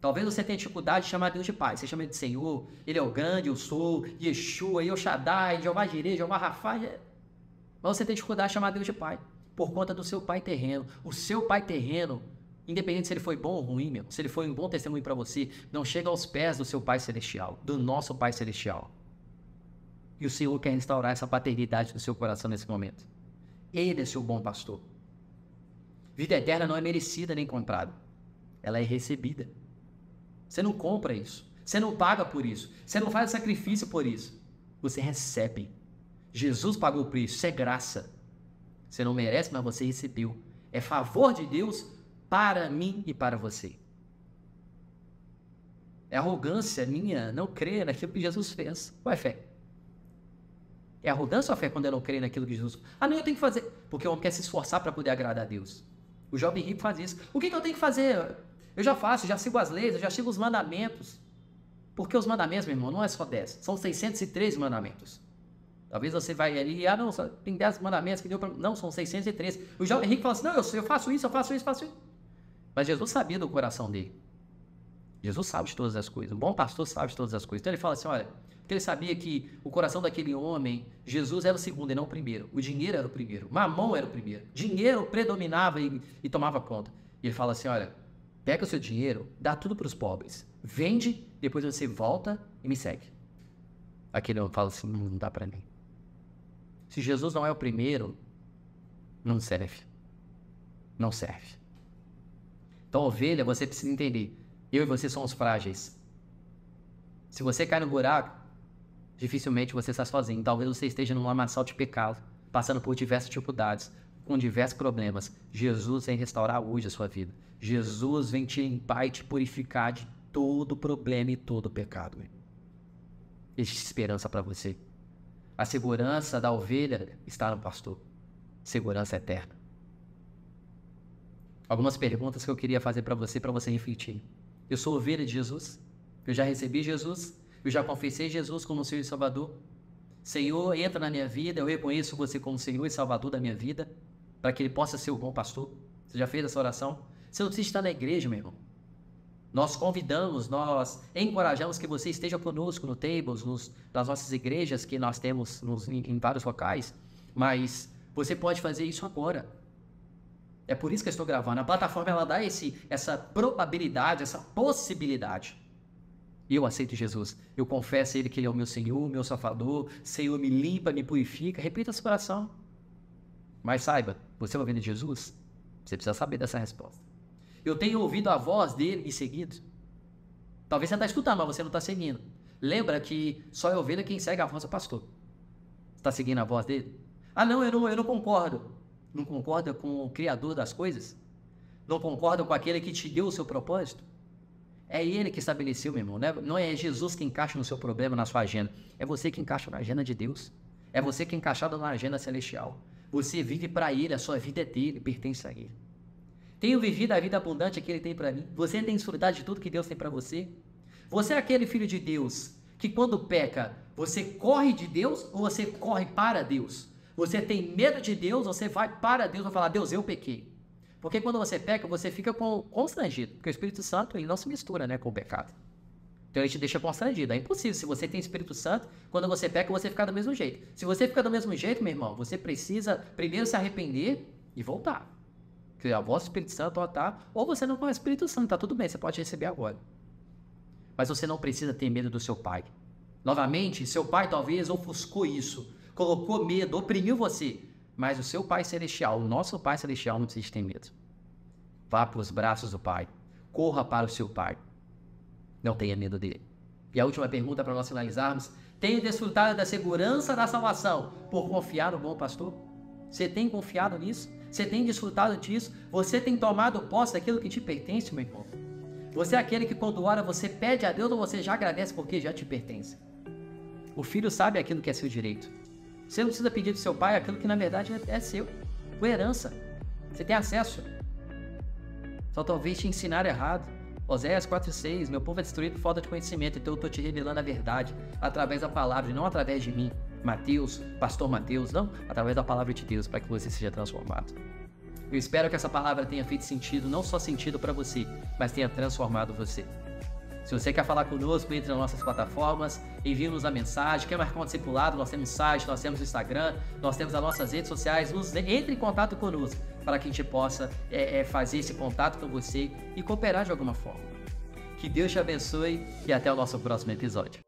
Talvez você tenha dificuldade de chamar Deus de Pai. Você chama Ele de Senhor, Ele é o grande, eu sou, Yeshua, El Shaddai, Jeová Jireh, Jeová Rafa. Mas você tem dificuldade de chamar Deus de Pai por conta do seu Pai terreno. O seu Pai terreno, independente se ele foi bom ou ruim, meu, se ele foi um bom testemunho para você, não chega aos pés do seu Pai celestial, do nosso Pai celestial. E o Senhor quer restaurar essa paternidade do seu coração nesse momento. Ele é seu bom pastor. Vida eterna não é merecida nem comprada. Ela é recebida. Você não compra isso. Você não paga por isso. Você não faz sacrifício por isso. Você recebe. Jesus pagou por isso. Isso é graça. Você não merece, mas você recebeu. É favor de Deus para mim e para você. É arrogância minha não crer naquilo que Jesus fez. Qual é fé? É arrogância ou fé quando eu não creio naquilo que Jesus fez? Não, eu tenho que fazer. Porque o homem quer se esforçar para poder agradar a Deus. O jovem rico faz isso. O que eu tenho que fazer? Eu já faço, já sigo as leis, eu já sigo os mandamentos. Porque os mandamentos, meu irmão, não é só 10. São 613 mandamentos. Talvez você vai ali, não, só tem 10 mandamentos que deu para... Não, são 613. O jovem rico fala assim, não, eu faço isso, eu faço isso, faço isso. Mas Jesus sabia do coração dele. Jesus sabe de todas as coisas. Um bom pastor sabe de todas as coisas. Então ele fala assim, olha, porque ele sabia que o coração daquele homem, Jesus era o segundo e não o primeiro. O dinheiro era o primeiro. Mamão era o primeiro. Dinheiro predominava e tomava conta. E ele fala assim, olha, pega o seu dinheiro, dá tudo para os pobres. Vende, depois você volta e me segue. Aquele homem fala assim, não dá para mim. Se Jesus não é o primeiro, não serve. Não serve. Então, ovelha, você precisa entender. Eu e você somos frágeis. Se você cai no buraco, dificilmente você está sozinho. Talvez você esteja num lamaçal de pecado, passando por diversas dificuldades, com diversos problemas. Jesus vem restaurar hoje a sua vida. Jesus vem te limpar e te purificar de todo problema e todo pecado. Existe esperança para você. A segurança da ovelha está no pastor. Segurança eterna. Algumas perguntas que eu queria fazer para você refletir. Eu sou ovelha de Jesus? Eu já recebi Jesus? Eu já confessei Jesus como Senhor e Salvador? Senhor, entra na minha vida, eu reconheço você como Senhor e Salvador da minha vida, para que Ele possa ser o bom pastor. Você já fez essa oração? Você não precisa estar na igreja, meu irmão. Nós convidamos, nós encorajamos que você esteja conosco no Tables, nas nossas igrejas que nós temos em vários locais, mas você pode fazer isso agora. É por isso que eu estou gravando. A plataforma ela dá essa probabilidade, essa possibilidade. E eu aceito Jesus. Eu confesso a Ele que Ele é o meu Senhor, meu Salvador. Senhor, me limpa, me purifica. Repita essa oração. Mas saiba, você é ovelha de Jesus? Você precisa saber dessa resposta. Eu tenho ouvido a voz dele e seguido. Talvez você está escutando, mas você não está seguindo. Lembra que só é ovelha quem segue a voz do pastor. Você está seguindo a voz dele? Ah, não, eu não concordo. Não concorda com o Criador das coisas? Não concorda com aquele que te deu o seu propósito? É Ele que estabeleceu, meu irmão. Não é Jesus que encaixa no seu problema, na sua agenda. É você que encaixa na agenda de Deus. É você que é encaixado na agenda celestial. Você vive para Ele, a sua vida é dele, pertence a Ele. Tenho vivido a vida abundante que Ele tem para mim. Você tem desfrutado de tudo que Deus tem para você? Você é aquele filho de Deus que quando peca, você corre de Deus ou você corre para Deus? Você tem medo de Deus ou você vai para Deus e falar, Deus, eu pequei? Porque quando você peca, você fica constrangido. Porque o Espírito Santo ele não se mistura, né, com o pecado. Então ele te deixa constrangido. É impossível. Se você tem Espírito Santo, quando você peca, você fica do mesmo jeito. Se você fica do mesmo jeito, meu irmão, você precisa primeiro se arrepender e voltar. Porque a voz do Espírito Santo está... Ou você não conhece o Espírito Santo, está tudo bem, você pode receber agora. Mas você não precisa ter medo do seu pai. Novamente, seu pai talvez ofuscou isso. Colocou medo, oprimiu você. Mas o seu Pai Celestial, o nosso Pai Celestial não precisa ter medo. Vá para os braços do Pai. Corra para o seu Pai. Não tenha medo dele. E a última pergunta para nós finalizarmos. Tenho desfrutado da segurança da salvação por confiar no bom pastor? Você tem confiado nisso? Você tem desfrutado disso? Você tem tomado posse daquilo que te pertence, meu irmão? Você é aquele que quando ora você pede a Deus ou você já agradece porque já te pertence? O filho sabe aquilo que é seu direito. Você não precisa pedir do seu pai aquilo que na verdade é seu. Por herança. Você tem acesso. Só talvez te ensinar errado. Oséias 4,6. Meu povo é destruído por falta de conhecimento. Então eu estou te revelando a verdade através da palavra e não através de mim. Mateus, pastor Mateus, não. Através da palavra de Deus para que você seja transformado. Eu espero que essa palavra tenha feito sentido, não só sentido para você, mas tenha transformado você. Se você quer falar conosco, entre nas nossas plataformas, envie-nos a mensagem, quer marcar um discipulado, nós temos site, nós temos Instagram, nós temos as nossas redes sociais, entre em contato conosco, para que a gente possa fazer esse contato com você e cooperar de alguma forma. Que Deus te abençoe e até o nosso próximo episódio.